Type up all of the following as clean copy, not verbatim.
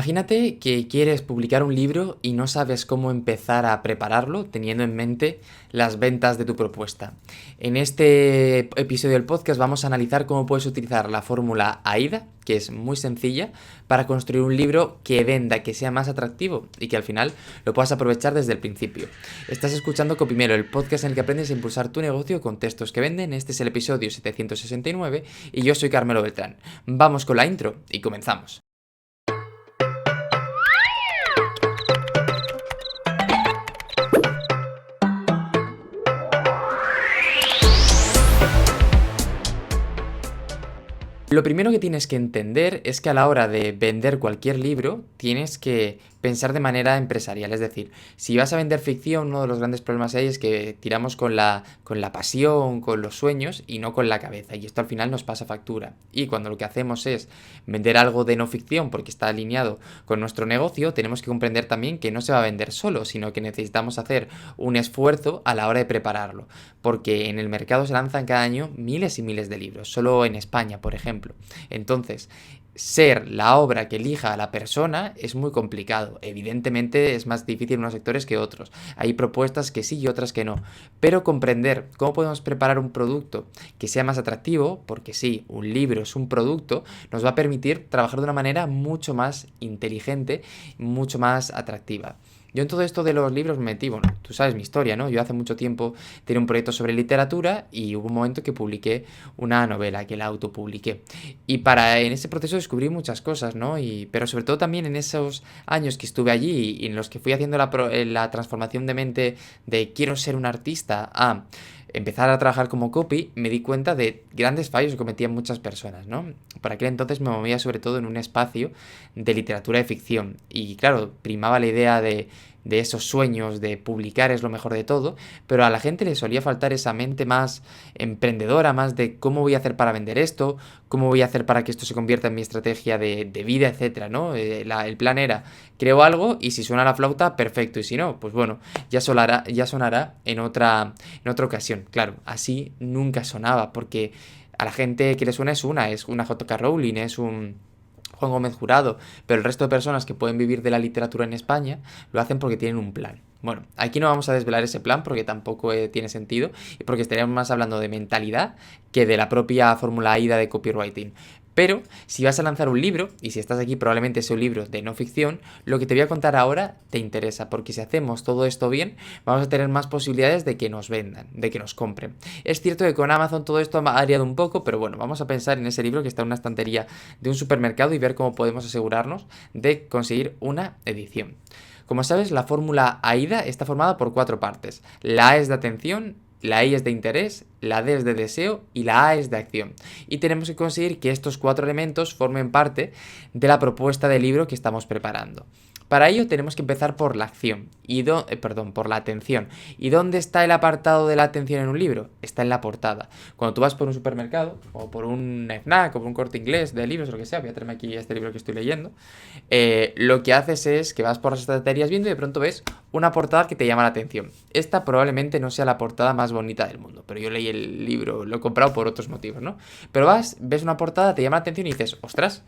Imagínate que quieres publicar un libro y no sabes cómo empezar a prepararlo teniendo en mente las ventas de tu propuesta. En este episodio del podcast vamos a analizar cómo puedes utilizar la fórmula AIDA, que es muy sencilla, para construir un libro que venda, que sea más atractivo y que al final lo puedas aprovechar desde el principio. Estás escuchando Copimero, el podcast en el que aprendes a impulsar tu negocio con textos que venden. Este es el episodio 769 y yo soy Carmelo Beltrán. Vamos con la intro y comenzamos. Lo primero que tienes que entender es que a la hora de vender cualquier libro tienes que pensar de manera empresarial. Es decir, si vas a vender ficción, uno de los grandes problemas ahí es que tiramos con la pasión, con los sueños y no con la cabeza. Y esto al final nos pasa factura. Y cuando lo que hacemos es vender algo de no ficción porque está alineado con nuestro negocio, tenemos que comprender también que no se va a vender solo, sino que necesitamos hacer un esfuerzo a la hora de prepararlo. Porque en el mercado se lanzan cada año miles y miles de libros, solo en España, por ejemplo. Entonces, ser la obra que elija a la persona es muy complicado. Evidentemente es más difícil en unos sectores que otros. Hay propuestas que sí y otras que no. Pero comprender cómo podemos preparar un producto que sea más atractivo, porque sí, un libro es un producto, nos va a permitir trabajar de una manera mucho más inteligente, mucho más atractiva. Yo en todo esto de los libros me metí, bueno, tú sabes mi historia, ¿no? Yo hace mucho tiempo tenía un proyecto sobre literatura y hubo un momento que publiqué una novela, que la autopubliqué. Y en ese proceso descubrí muchas cosas, ¿no? Pero sobre todo también en esos años que estuve allí y en los que fui haciendo la transformación de mente de quiero ser un artista a empezar a trabajar como copy, me di cuenta de grandes fallos que cometían muchas personas, ¿no? Por aquel entonces me movía sobre todo en un espacio de literatura de ficción y claro, primaba la idea de esos sueños de publicar es lo mejor de todo, pero a la gente le solía faltar esa mente más emprendedora, más de cómo voy a hacer para vender esto, cómo voy a hacer para que esto se convierta en mi estrategia de vida, etcétera, ¿no? El plan era, creo algo y si suena la flauta, perfecto, y si no, pues bueno, ya sonará en otra ocasión. Claro, así nunca sonaba, porque a la gente que le suena es una J.K. Rowling, es un Juan Gómez Jurado, pero el resto de personas que pueden vivir de la literatura en España lo hacen porque tienen un plan. Bueno, aquí no vamos a desvelar ese plan porque tampoco tiene sentido y porque estaríamos más hablando de mentalidad que de la propia fórmula AIDA de copywriting. Pero si vas a lanzar un libro, y si estás aquí probablemente sea un libro de no ficción, lo que te voy a contar ahora te interesa, porque si hacemos todo esto bien, vamos a tener más posibilidades de que nos vendan, de que nos compren. Es cierto que con Amazon todo esto ha variado un poco, pero bueno, vamos a pensar en ese libro que está en una estantería de un supermercado y ver cómo podemos asegurarnos de conseguir una edición. Como sabes, la fórmula AIDA está formada por 4 partes. La A es de atención, la I es de interés, la D es de deseo y la A es de acción. Y tenemos que conseguir que estos 4 elementos formen parte de la propuesta de libro que estamos preparando. Para ello tenemos que empezar por la acción, por la atención. ¿Y dónde está el apartado de la atención en un libro? Está en la portada. Cuando tú vas por un supermercado, o por un FNAC, o por un Corte Inglés de libros, o lo que sea, voy a traerme aquí este libro que estoy leyendo, lo que haces es que vas por las estanterías viendo y de pronto ves una portada que te llama la atención. Esta probablemente no sea la portada más bonita del mundo, pero yo leí el libro, lo he comprado por otros motivos, ¿no? Pero ves una portada, te llama la atención y dices, ostras,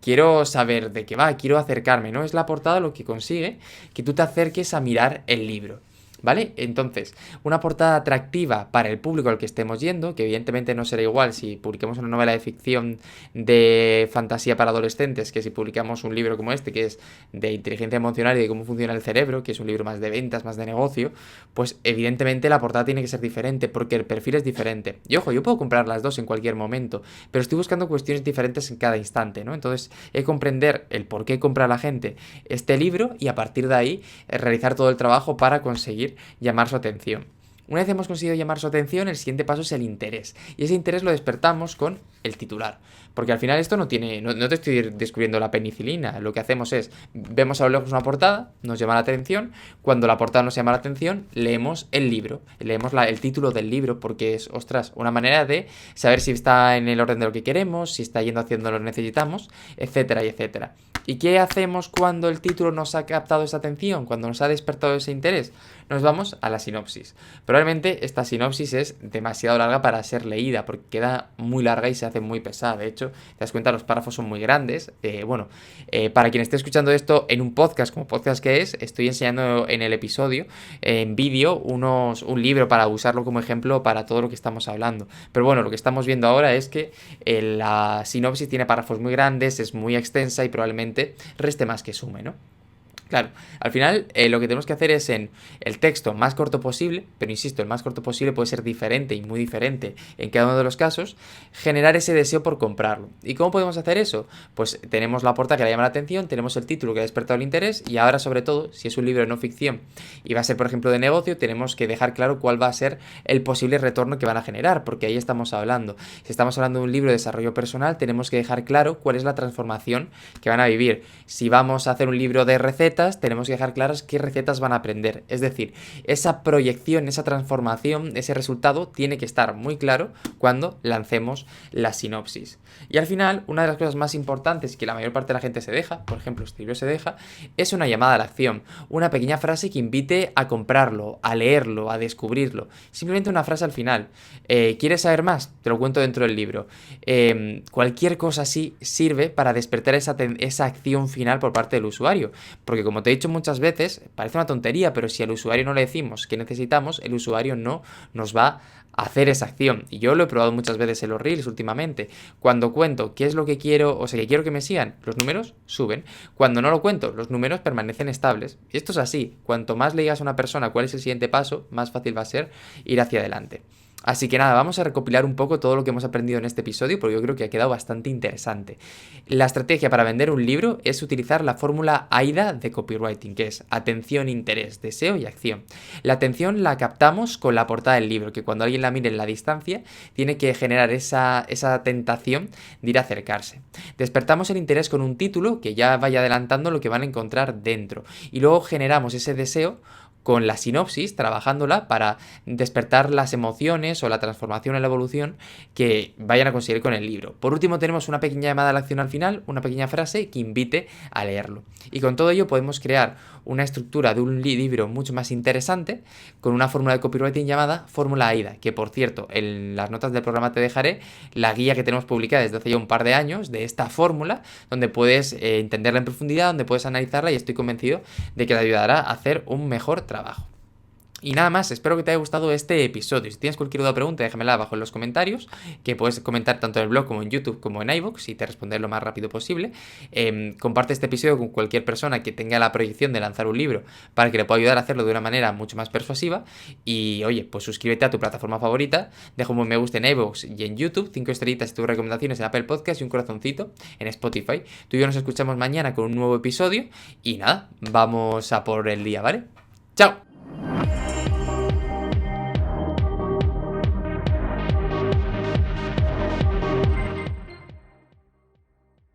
quiero saber de qué va, quiero acercarme, ¿no? Es la portada lo que consigue que tú te acerques a mirar el libro. ¿Vale? Entonces, una portada atractiva para el público al que estemos yendo, que evidentemente no será igual si publicamos una novela de ficción de fantasía para adolescentes que si publicamos un libro como este, que es de inteligencia emocional y de cómo funciona el cerebro, que es un libro más de ventas, más de negocio, pues evidentemente la portada tiene que ser diferente porque el perfil es diferente. Y ojo, yo puedo comprar las dos en cualquier momento, pero estoy buscando cuestiones diferentes en cada instante, ¿no? Entonces, hay que comprender el por qué compra la gente este libro y a partir de ahí realizar todo el trabajo para conseguir llamar su atención. Una vez hemos conseguido llamar su atención, el siguiente paso es el interés. Y ese interés lo despertamos con el titular. Porque al final esto no te estoy descubriendo la penicilina. Lo que hacemos es, vemos a lo lejos una portada, nos llama la atención. Cuando la portada nos llama la atención, leemos el libro. Leemos el título del libro porque es, ostras, una manera de saber si está en el orden de lo que queremos, si está yendo hacia donde lo necesitamos, etcétera y etcétera. ¿Y qué hacemos cuando el título nos ha captado esa atención? Cuando nos ha despertado ese interés. Nos vamos a la sinopsis. Probablemente esta sinopsis es demasiado larga para ser leída, porque queda muy larga y se hace muy pesada. De hecho, te das cuenta, los párrafos son muy grandes. Para quien esté escuchando esto en un podcast, como podcast que es, estoy enseñando en el episodio, en vídeo, un libro para usarlo como ejemplo para todo lo que estamos hablando. Pero bueno, lo que estamos viendo ahora es que la sinopsis tiene párrafos muy grandes, es muy extensa y probablemente reste más que sume, ¿no? Claro, al final lo que tenemos que hacer es en el texto más corto posible, pero insisto, el más corto posible puede ser diferente y muy diferente en cada uno de los casos, generar ese deseo por comprarlo. ¿Y cómo podemos hacer eso? Pues tenemos la portada que le llama la atención, tenemos el título que ha despertado el interés y ahora sobre todo, si es un libro de no ficción y va a ser por ejemplo de negocio, tenemos que dejar claro cuál va a ser el posible retorno que van a generar, porque ahí estamos hablando. Si estamos hablando de un libro de desarrollo personal, tenemos que dejar claro cuál es la transformación que van a vivir. Si vamos a hacer un libro de recetas, tenemos que dejar claras qué recetas van a aprender. Es decir, esa proyección, esa transformación, ese resultado tiene que estar muy claro cuando lancemos la sinopsis. Y al final, una de las cosas más importantes que la mayor parte de la gente se deja, por ejemplo, este libro se deja, es una llamada a la acción. Una pequeña frase que invite a comprarlo, a leerlo, a descubrirlo. Simplemente una frase al final. ¿Quieres saber más? Te lo cuento dentro del libro. Cualquier cosa así sirve para despertar esa acción final por parte del usuario. Porque como te he dicho muchas veces, parece una tontería, pero si al usuario no le decimos que necesitamos, el usuario no nos va a hacer esa acción. Y yo lo he probado muchas veces en los Reels últimamente. Cuando cuento qué es lo que quiero, o sea, que quiero que me sigan, los números suben. Cuando no lo cuento, los números permanecen estables. Y esto es así. Cuanto más le digas a una persona cuál es el siguiente paso, más fácil va a ser ir hacia adelante. Así que nada, vamos a recopilar un poco todo lo que hemos aprendido en este episodio porque yo creo que ha quedado bastante interesante. La estrategia para vender un libro es utilizar la fórmula AIDA de copywriting, que es atención, interés, deseo y acción. La atención la captamos con la portada del libro, que cuando alguien la mire en la distancia tiene que generar esa tentación de ir a acercarse. Despertamos el interés con un título que ya vaya adelantando lo que van a encontrar dentro y luego generamos ese deseo con la sinopsis, trabajándola para despertar las emociones o la transformación o la evolución que vayan a conseguir con el libro. Por último, tenemos una pequeña llamada a la acción al final, una pequeña frase que invite a leerlo. Y con todo ello podemos crear una estructura de un libro mucho más interesante con una fórmula de copywriting llamada Fórmula AIDA, que por cierto, en las notas del programa te dejaré la guía que tenemos publicada desde hace ya un par de años de esta fórmula, donde puedes entenderla en profundidad, donde puedes analizarla y estoy convencido de que te ayudará a hacer un mejor trabajo. Y nada más, espero que te haya gustado este episodio. Si tienes cualquier otra pregunta, déjamela abajo en los comentarios, que puedes comentar tanto en el blog como en YouTube como en iVoox y te responderé lo más rápido posible. Comparte este episodio con cualquier persona que tenga la proyección de lanzar un libro para que le pueda ayudar a hacerlo de una manera mucho más persuasiva. Y oye, pues suscríbete a tu plataforma favorita, deja un me gusta en iVoox y en YouTube, 5 estrellitas y tus recomendaciones en Apple Podcast y un corazoncito en Spotify. Tú y yo nos escuchamos mañana con un nuevo episodio y nada, vamos a por el día, ¿vale?